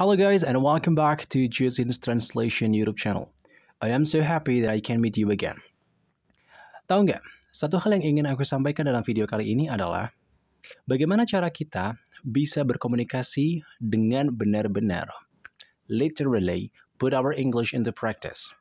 Hello guys and welcome back to Jusin's Translation YouTube channel. I am so happy that I can meet you again. Tahu nggak, satu hal yang ingin aku sampaikan dalam video kali ini adalah bagaimana cara kita bisa berkomunikasi dengan benar-benar. Literally, put our English into practice.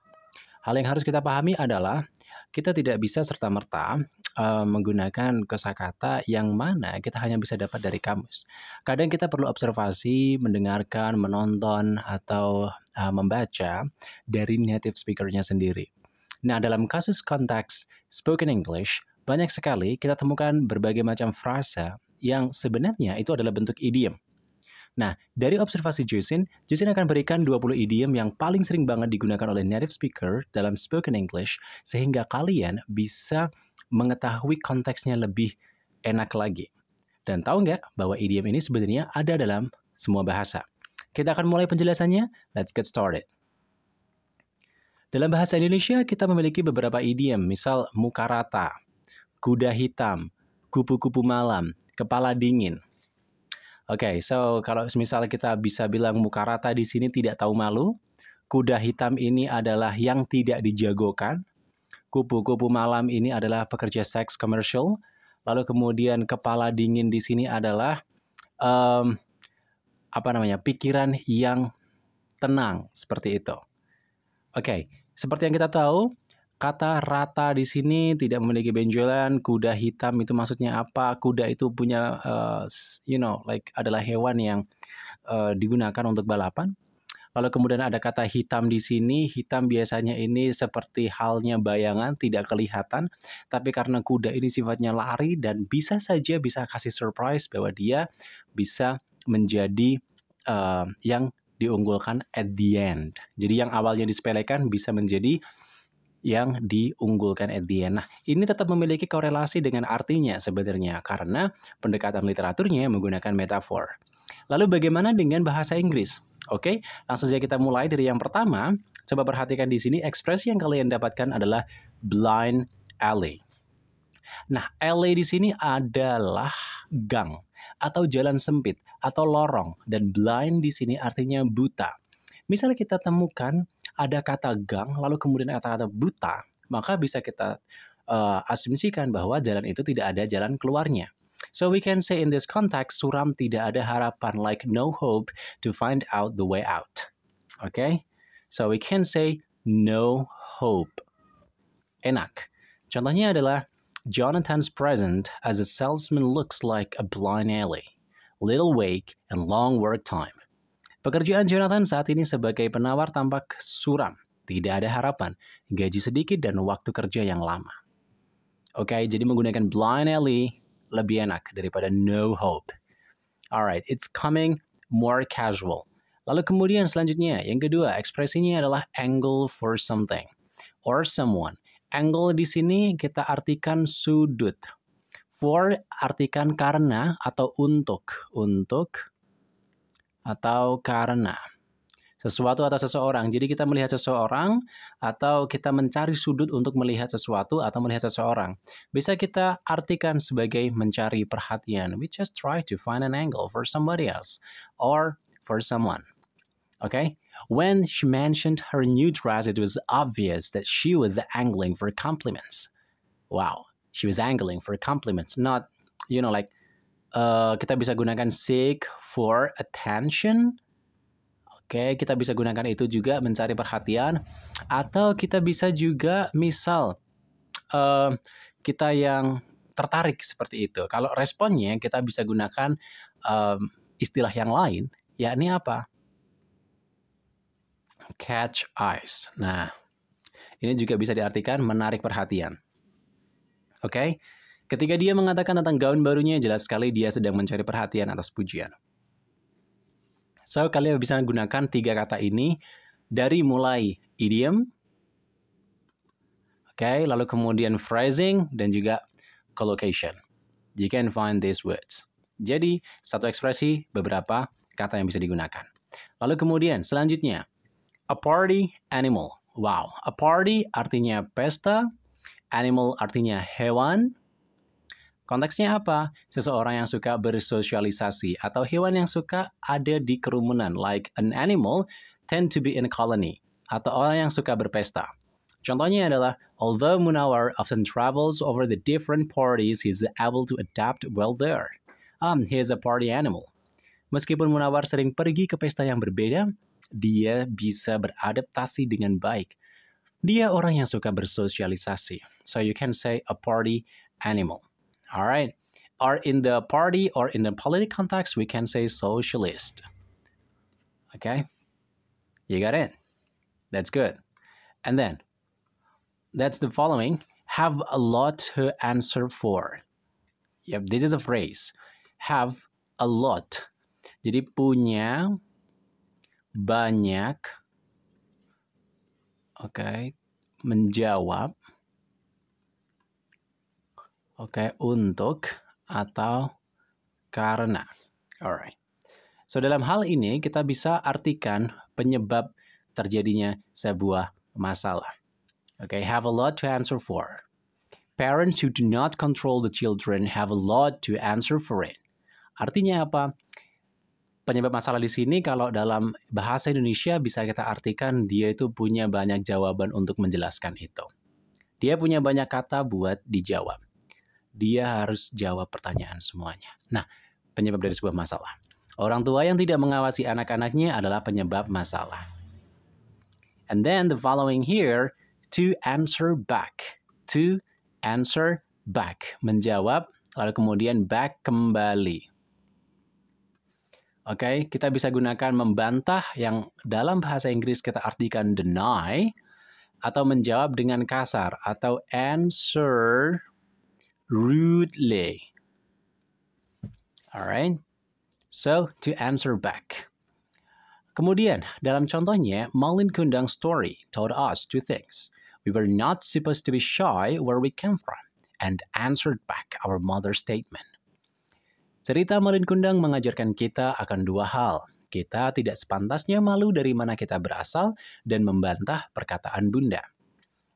Hal yang harus kita pahami adalah kita tidak bisa serta-merta menggunakan kosakata yang mana kita hanya bisa dapat dari kamus. Kadang kita perlu observasi, mendengarkan, menonton, atau membaca dari native speaker-nya sendiri. Nah, dalam kasus konteks spoken English, banyak sekali kita temukan berbagai macam frasa yang sebenarnya itu adalah bentuk idiom. Nah, dari observasi Jusin akan berikan 20 idiom yang paling sering banget digunakan oleh native speaker dalam spoken English sehingga kalian bisa mengetahui konteksnya lebih enak lagi. Dan tahu nggak bahwa idiom ini sebenarnya ada dalam semua bahasa? Kita akan mulai penjelasannya. Let's get started. Dalam bahasa Indonesia kita memiliki beberapa idiom, misal muka rata, kuda hitam, kupu-kupu malam, kepala dingin. Oke, so kalau misal kita bisa bilang muka rata di sini tidak tahu malu, kuda hitam ini adalah yang tidak dijagokan, kupu-kupu malam ini adalah pekerja seks komersial, lalu kemudian kepala dingin di sini adalah pikiran yang tenang seperti itu. Oke, seperti yang kita tahu, kata rata di sini tidak memiliki benjolan. Kuda hitam itu maksudnya apa? Kuda itu punya, adalah hewan yang digunakan untuk balapan. Lalu kemudian ada kata hitam di sini. Hitam biasanya ini seperti halnya bayangan, tidak kelihatan. Tapi karena kuda ini sifatnya lari dan bisa saja bisa kasih surprise bahwa dia bisa menjadi yang diunggulkan at the end. Jadi yang awalnya disepelekan bisa menjadi yang diunggulkan at the end. Nah, ini tetap memiliki korelasi dengan artinya sebenarnya karena pendekatan literaturnya menggunakan metafor. Lalu bagaimana dengan bahasa Inggris? Oke, langsung saja kita mulai dari yang pertama. Coba perhatikan di sini ekspresi yang kalian dapatkan adalah blind alley. Nah, alley di sini adalah gang atau jalan sempit atau lorong dan blind di sini artinya buta. Misalnya kita temukan ada kata gang, lalu kemudian kata-kata buta, maka bisa kita asumsikan bahwa jalan itu tidak ada jalan keluarnya. So we can say in this context, suram tidak ada harapan, like no hope to find out the way out. Okay? So we can say no hope. Enak. Contohnya adalah, Jonathan's present as a salesman looks like a blind alley. Little wake and long work time. Pekerjaan Jonathan saat ini sebagai penawar tampak suram, tidak ada harapan, gaji sedikit dan waktu kerja yang lama. Oke, jadi menggunakan blind alley lebih enak daripada no hope. Alright, it's coming more casual. Lalu kemudian selanjutnya, yang kedua, ekspresinya adalah angle for something or someone. Angle di sini kita artikan sudut. For artikan karena atau untuk atau karena sesuatu atau seseorang. Jadi kita melihat seseorang atau kita mencari sudut untuk melihat sesuatu atau melihat seseorang. Bisa kita artikan sebagai mencari perhatian. We just try to find an angle for somebody else or for someone. Okay? When she mentioned her new dress, it was obvious that she was angling for compliments. Wow, she was angling for compliments, not, kita bisa gunakan seek for attention. Oke, kita bisa gunakan itu juga mencari perhatian. Atau kita bisa juga misal kita yang tertarik seperti itu. Kalau responnya kita bisa gunakan istilah yang lain, yakni apa? Catch eyes. Nah, ini juga bisa diartikan menarik perhatian. Oke? Ketika dia mengatakan tentang gaun barunya, jelas sekali dia sedang mencari perhatian atas pujian. So, kalian bisa gunakan 3 kata ini dari mulai idiom, lalu kemudian phrasing, dan juga collocation. You can find these words. Jadi, satu ekspresi, beberapa kata yang bisa digunakan. Lalu kemudian, selanjutnya, a party animal. Wow, a party artinya pesta, animal artinya hewan, Konteksnya apa? Seseorang yang suka bersosialisasi atau hewan yang suka ada di kerumunan, like an animal tend to be in a colony, atau orang yang suka berpesta. Contohnya adalah, although Munawar often travels over the different parties, he's able to adapt well there. He is a party animal. Meskipun Munawar sering pergi ke pesta yang berbeda, dia bisa beradaptasi dengan baik. Dia orang yang suka bersosialisasi. So you can say a party animal. Alright. Or in the party or in the political context, we can say socialist. Okay? You got it? That's good. And then, that's the following. Have a lot to answer for. Yep, this is a phrase. Have a lot. Jadi punya banyak. Okay. Menjawab. Okay, untuk atau karena. Alright. So dalam hal ini kita bisa artikan penyebab terjadinya sebuah masalah. Okay, have a lot to answer for. Parents who do not control the children have a lot to answer for it. Artinya apa? Penyebab masalah di sini kalau dalam bahasa Indonesia bisa kita artikan dia itu punya banyak jawaban untuk menjelaskan itu. Dia punya banyak kata buat dijawab. Dia harus jawab pertanyaan semuanya. Nah, penyebab dari sebuah masalah. Orang tua yang tidak mengawasi anak-anaknya adalah penyebab masalah. And then the following here, to answer back. To answer back. Menjawab, lalu kemudian back kembali. Oke, kita bisa gunakan membantah yang dalam bahasa Inggris kita artikan deny, atau menjawab dengan kasar, atau answer rudely. Alright, so to answer back. Kemudian, dalam contohnya, Malin Kundang's story taught us two things. We were not supposed to be shy where we came from, and answered back our mother's statement. Cerita Malin Kundang mengajarkan kita akan dua hal. Kita tidak sepantasnya malu dari mana kita berasal dan membantah perkataan bunda.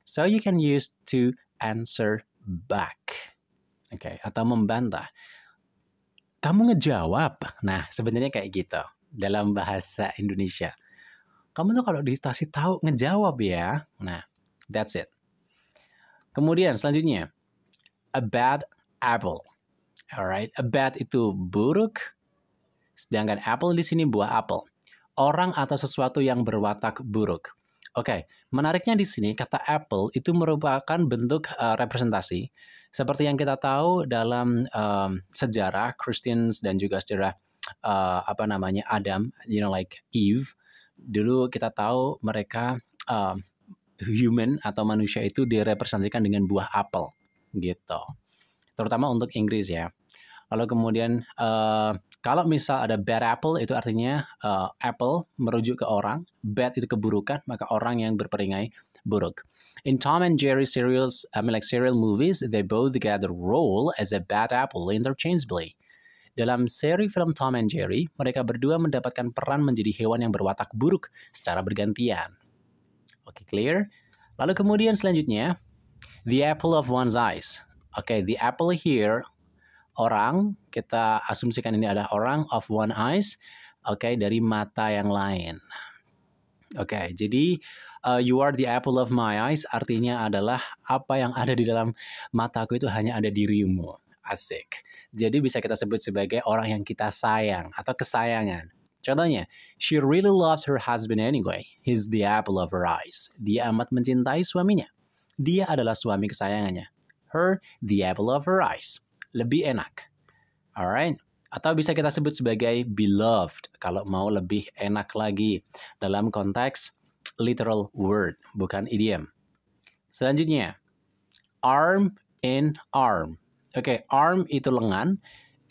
So you can use to answer back. Oke, atau membantah. Kamu ngejawab. Nah, sebenarnya kayak gitu dalam bahasa Indonesia. Kamu tuh kalau dikasih tahu ngejawab ya. Nah, that's it. Kemudian selanjutnya, a bad apple. Alright, a bad itu buruk, sedangkan apple di sini buah apel. Orang atau sesuatu yang berwatak buruk. Oke, menariknya di sini kata apple itu merupakan bentuk representasi. Seperti yang kita tahu dalam sejarah Christians dan juga sejarah Adam, like Eve. Dulu kita tahu mereka human atau manusia itu direpresentasikan dengan buah apel, gitu. Terutama untuk Inggris ya. Lalu kemudian kalau misal ada bad apple itu artinya apple merujuk ke orang, bad itu keburukan, maka orang yang berperingai buruk. In Tom and Jerry serial movies, they both get the role as a bad apple interchangeably. Dalam seri film Tom and Jerry, mereka berdua mendapatkan peran menjadi hewan yang berwatak buruk secara bergantian. Oke, clear? Lalu kemudian selanjutnya, the apple of one's eyes. Oke, the apple here, orang, kita asumsikan ini adalah orang of one eyes, dari mata yang lain. Jadi you are the apple of my eyes artinya adalah apa yang ada di dalam mataku itu hanya ada dirimu. Asik. Jadi bisa kita sebut sebagai orang yang kita sayang atau kesayangan. Contohnya, she really loves her husband anyway. He's the apple of her eyes. Dia amat mencintai suaminya. Dia adalah suami kesayangannya. Her, the apple of her eyes. Lebih enak. Alright. Atau bisa kita sebut sebagai beloved. Kalau mau lebih enak lagi. Dalam konteks literal word, bukan idiom. Selanjutnya, arm in arm. Arm itu lengan,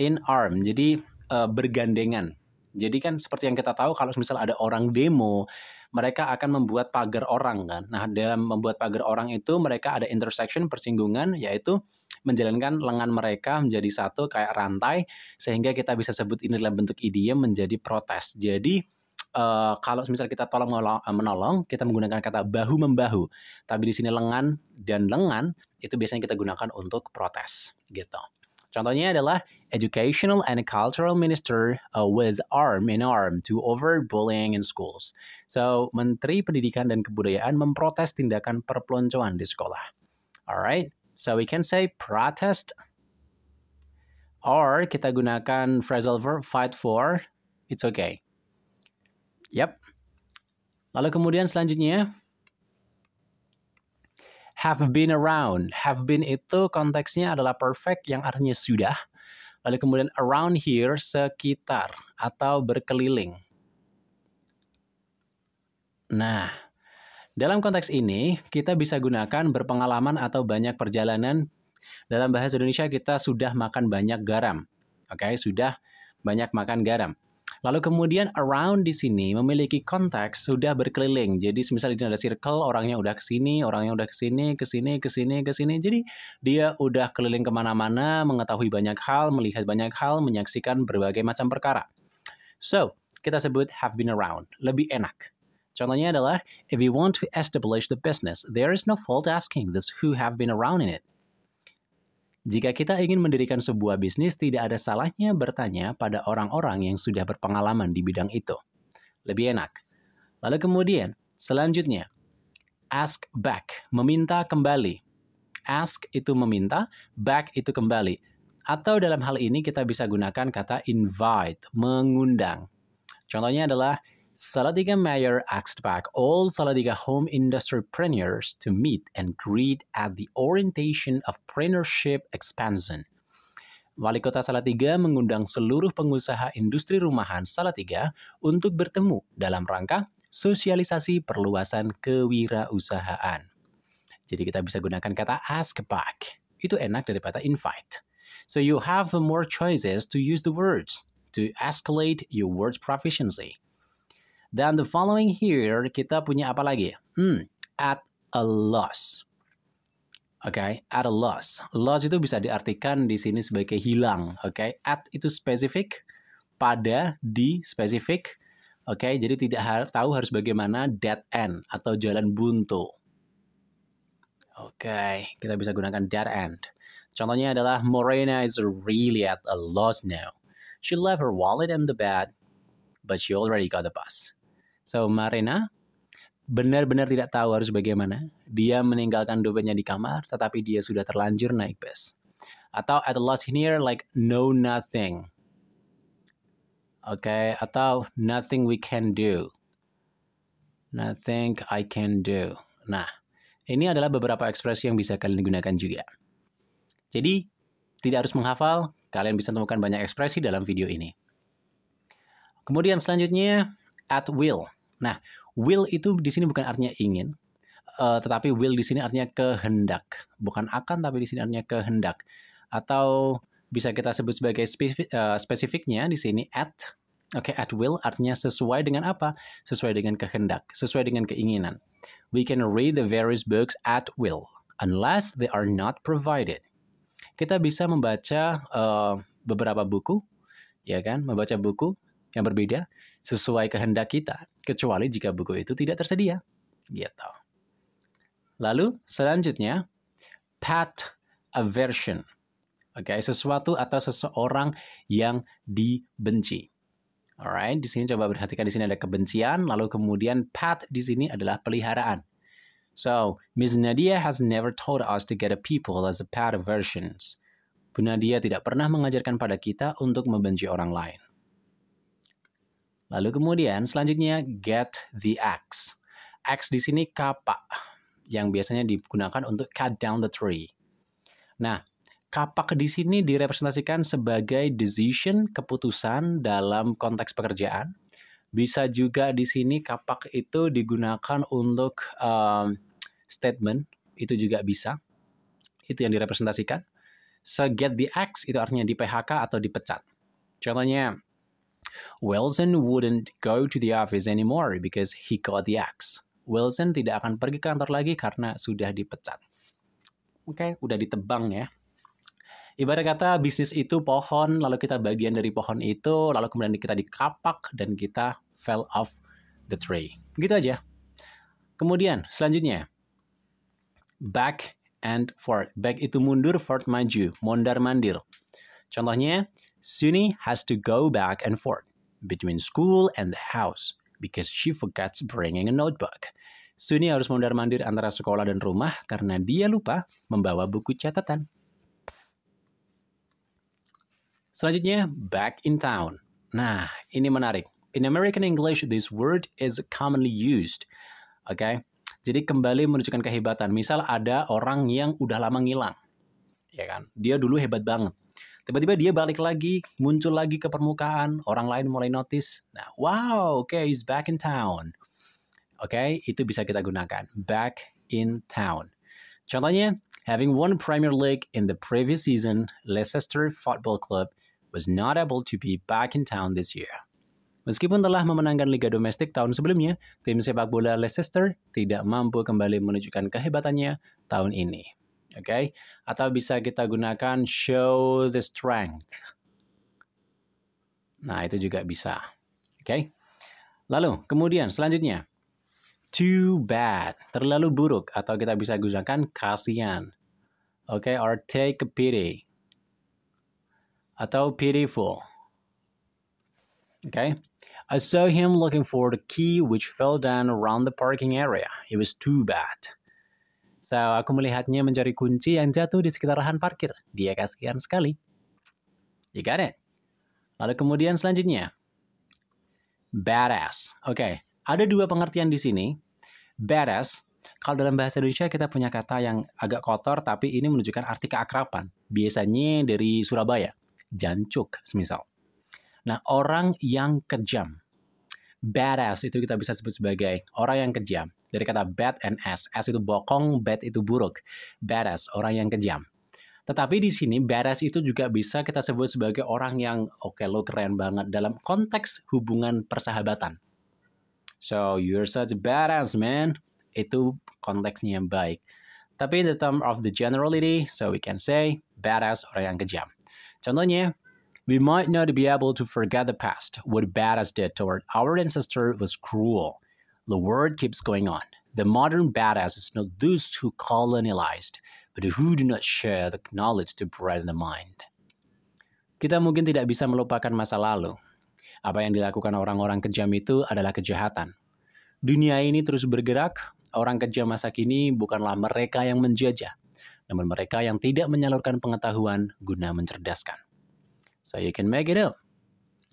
in arm. Jadi bergandengan. Jadi kan seperti yang kita tahu kalau misal ada orang demo, mereka akan membuat pagar orang kan. Nah, dalam membuat pagar orang itu mereka ada intersection, persinggungan, yaitu menjalankan lengan mereka menjadi satu kayak rantai, sehingga kita bisa sebut ini dalam bentuk idiom menjadi protes. Jadi kalau misal kita tolong menolong, kita menggunakan kata bahu membahu. Tapi di sini lengan dan lengan itu biasanya kita gunakan untuk protes, gitu. Contohnya adalah Educational and Cultural Minister was arm in arm to over bullying in schools. So, Menteri Pendidikan dan Kebudayaan memprotes tindakan perpeloncoan di sekolah. Alright, so we can say protest, or kita gunakan phrasal verb fight for, it's okay. Yep. Lalu kemudian selanjutnya, have been around. Have been itu konteksnya adalah perfect yang artinya sudah. Lalu kemudian around here, sekitar atau berkeliling. Nah, dalam konteks ini kita bisa gunakan berpengalaman atau banyak perjalanan. Dalam bahasa Indonesia kita sudah makan banyak garam. Oke, sudah banyak makan garam. Lalu kemudian around di sini memiliki konteks sudah berkeliling. Jadi misalnya di ada circle, orangnya udah ke sini, orangnya udah ke sini, ke sini, ke sini, ke sini. Jadi dia udah keliling kemana-mana, mengetahui banyak hal, melihat banyak hal, menyaksikan berbagai macam perkara. So, kita sebut have been around. Lebih enak. Contohnya adalah, if you want to establish the business, there is no fault asking those who have been around in it. Jika kita ingin mendirikan sebuah bisnis, tidak ada salahnya bertanya pada orang-orang yang sudah berpengalaman di bidang itu. Lebih enak. Lalu kemudian, selanjutnya, ask back, meminta kembali. Ask itu meminta, back itu kembali. Atau dalam hal ini kita bisa gunakan kata invite, mengundang. Contohnya adalah, Salatiga Mayor asked back all Salatiga home industripreneurs to meet and greet at the orientation of Preneurship Expansion. Wali Kota Salatiga mengundang seluruh pengusaha industri rumahan Salatiga untuk bertemu dalam rangka sosialisasi perluasan kewirausahaan. Jadi kita bisa gunakan kata ask back. Itu enak daripada invite. So you have more choices to use the words to escalate your word proficiency. Dan the following here, kita punya apa lagi? At a loss. Oke, at a loss. Loss itu bisa diartikan di sini sebagai hilang. Oke, at itu spesifik, pada, di, spesifik. Oke, jadi tidak tahu harus bagaimana dead end atau jalan buntu. Oke, kita bisa gunakan dead end. Contohnya adalah, Morena is really at a loss now. She left her wallet in the bed, but she already got the bus. So, Marina benar-benar tidak tahu harus bagaimana. Dia meninggalkan dompetnya di kamar, tetapi dia sudah terlanjur naik bus. Atau at a loss here, like know nothing. Oke, atau nothing we can do. Nothing I can do. Nah, ini adalah beberapa ekspresi yang bisa kalian gunakan juga. Jadi, tidak harus menghafal, kalian bisa temukan banyak ekspresi dalam video ini. Kemudian selanjutnya, at will. Nah, will itu di sini bukan artinya ingin, tetapi will di sini artinya kehendak. Bukan akan, tapi di sini artinya kehendak. Atau bisa kita sebut sebagai spesifiknya di sini at. Oke, at will artinya sesuai dengan apa? Sesuai dengan kehendak, sesuai dengan keinginan. We can read the various books at will, unless they are not provided. Kita bisa membaca beberapa buku, ya kan? Membaca buku yang berbeda sesuai kehendak kita, kecuali jika buku itu tidak tersedia. Gitu. Lalu selanjutnya, pet aversion. Oke, sesuatu atau seseorang yang dibenci. Alright, di sini coba perhatikan di sini ada kebencian, lalu kemudian pet di sini adalah peliharaan. So, Miss Nadia has never taught us to get a people as a pet aversions. Bu Nadia tidak pernah mengajarkan pada kita untuk membenci orang lain. Lalu kemudian selanjutnya get the axe. Axe di sini kapak yang biasanya digunakan untuk cut down the tree. Nah, kapak di sini direpresentasikan sebagai decision, keputusan dalam konteks pekerjaan. Bisa juga di sini kapak itu digunakan untuk statement, itu juga bisa. Itu yang direpresentasikan. So get the axe itu artinya di PHK atau dipecat. Contohnya, Wilson wouldn't go to the office anymore because he got the axe. Wilson tidak akan pergi ke kantor lagi karena sudah dipecat. Oke, udah ditebang ya. Ibarat kata bisnis itu pohon, lalu kita bagian dari pohon itu, lalu kemudian kita dikapak dan kita fell off the tree. Gitu aja. Kemudian selanjutnya, back and forth. Back itu mundur, forth maju, mondar-mandir. Contohnya, Sunny has to go back and forth between school and the house because she forgets bringing a notebook. Sunny harus mondar-mandir antara sekolah dan rumah karena dia lupa membawa buku catatan. Selanjutnya, back in town. Nah, ini menarik. In American English, this word is commonly used. Oke, jadi kembali menunjukkan kehebatan. Misal ada orang yang udah lama ngilang, ya kan? Dia dulu hebat banget. Tiba-tiba dia balik lagi, muncul lagi ke permukaan, orang lain mulai notice. Nah, wow, okay, he's back in town. Oke, itu bisa kita gunakan. Back in town. Contohnya, having won Premier League in the previous season, Leicester Football Club was not able to be back in town this year. Meskipun telah memenangkan Liga Domestik tahun sebelumnya, tim sepak bola Leicester tidak mampu kembali menunjukkan kehebatannya tahun ini. Oke, atau bisa kita gunakan show the strength. Nah, itu juga bisa. Oke. Lalu, kemudian selanjutnya, too bad, terlalu buruk, atau kita bisa gunakan kasihan. Oke, or take a pity. Atau pitiful. Oke. I saw him looking for the key which fell down around the parking area. It was too bad. So, aku melihatnya mencari kunci yang jatuh di sekitar lahan parkir. Dia kasihan sekali. You got it? Lalu kemudian selanjutnya. Badass. Oke, ada dua pengertian di sini. Badass, kalau dalam bahasa Indonesia kita punya kata yang agak kotor, tapi ini menunjukkan arti keakraban. Biasanya dari Surabaya. Jancuk, semisal. Nah, orang yang kejam. Badass itu kita bisa sebut sebagai orang yang kejam. Dari kata bad and S. S itu bokong, bad itu buruk. Badass, orang yang kejam. Tetapi di sini badass itu juga bisa kita sebut sebagai orang yang oke, lo keren banget dalam konteks hubungan persahabatan. So, you're such a badass, man. Itu konteksnya yang baik. Tapi in the term of the generality, so we can say badass, orang yang kejam. Contohnya, we might not be able to forget the past. What badass did toward our ancestor was cruel. The word keeps going on. The modern badass is not those who colonialized, but who do not share the knowledge to brighten the mind. Kita mungkin tidak bisa melupakan masa lalu. Apa yang dilakukan orang-orang kejam itu adalah kejahatan. Dunia ini terus bergerak. Orang kejam masa kini bukanlah mereka yang menjajah, namun mereka yang tidak menyalurkan pengetahuan guna mencerdaskan. So you can make it up.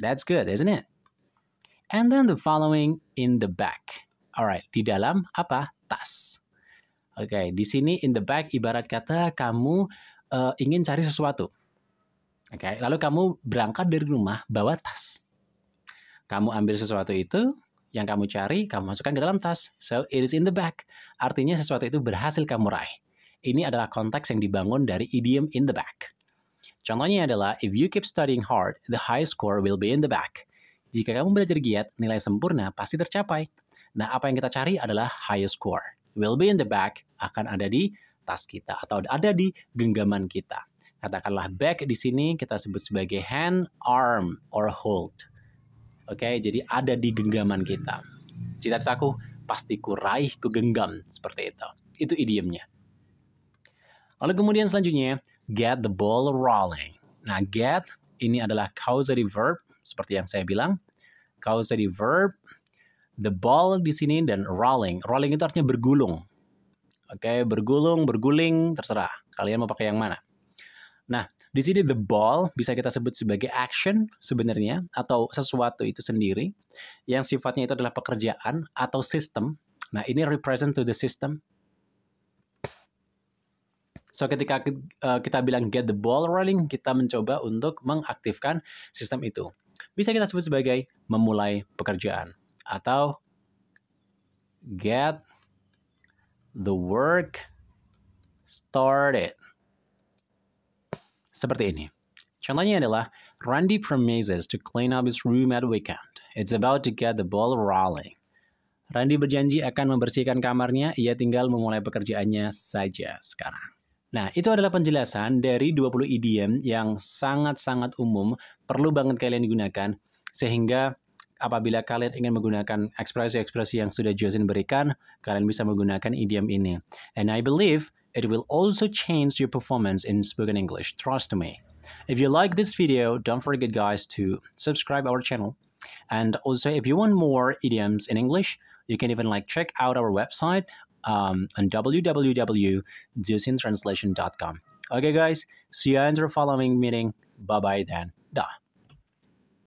That's good, isn't it? And then the following in the back. Alright, di dalam apa? Tas. Oke, di sini in the back ibarat kata kamu ingin cari sesuatu. Oke, lalu kamu berangkat dari rumah bawa tas. Kamu ambil sesuatu itu, yang kamu cari, kamu masukkan ke dalam tas. So, it is in the back. Artinya sesuatu itu berhasil kamu raih. Ini adalah konteks yang dibangun dari idiom in the back. Contohnya adalah, if you keep studying hard, the high score will be in the back. Jika kamu belajar giat, nilai sempurna pasti tercapai. Nah, apa yang kita cari adalah high score. Will be in the back, akan ada di tas kita atau ada di genggaman kita. Katakanlah back di sini kita sebut sebagai hand, arm, or hold. Oke, jadi ada di genggaman kita. Cita-citaku pasti ku raih, ku genggam, seperti itu. Itu idiomnya. Lalu kemudian selanjutnya, get the ball rolling. Nah, get ini adalah causative verb, seperti yang saya bilang. Causative verb, the ball di sini dan rolling. Rolling itu artinya bergulung. Oke, bergulung, berguling, terserah. Kalian mau pakai yang mana? Nah, di sini the ball bisa kita sebut sebagai action sebenarnya atau sesuatu itu sendiri yang sifatnya itu adalah pekerjaan atau sistem. Nah, ini represent to the system. So, ketika kita bilang get the ball rolling, kita mencoba untuk mengaktifkan sistem itu. Bisa kita sebut sebagai memulai pekerjaan atau get the work started. Seperti ini. Contohnya adalah, Randy promises to clean up his room at weekend. It's about to get the ball rolling. Randy berjanji akan membersihkan kamarnya, ia tinggal memulai pekerjaannya saja sekarang. Nah, itu adalah penjelasan dari 20 idiom yang sangat-sangat umum, perlu banget kalian gunakan, sehingga apabila kalian ingin menggunakan ekspresi-ekspresi yang sudah Jocelyn berikan, kalian bisa menggunakan idiom ini. And I believe it will also change your performance in spoken English. Trust me. If you like this video, don't forget guys to subscribe our channel. And also if you want more idioms in English, you can even check out our website on www.jusintranslation.com. Okay guys, see you in the following meeting. Bye bye then. Dah.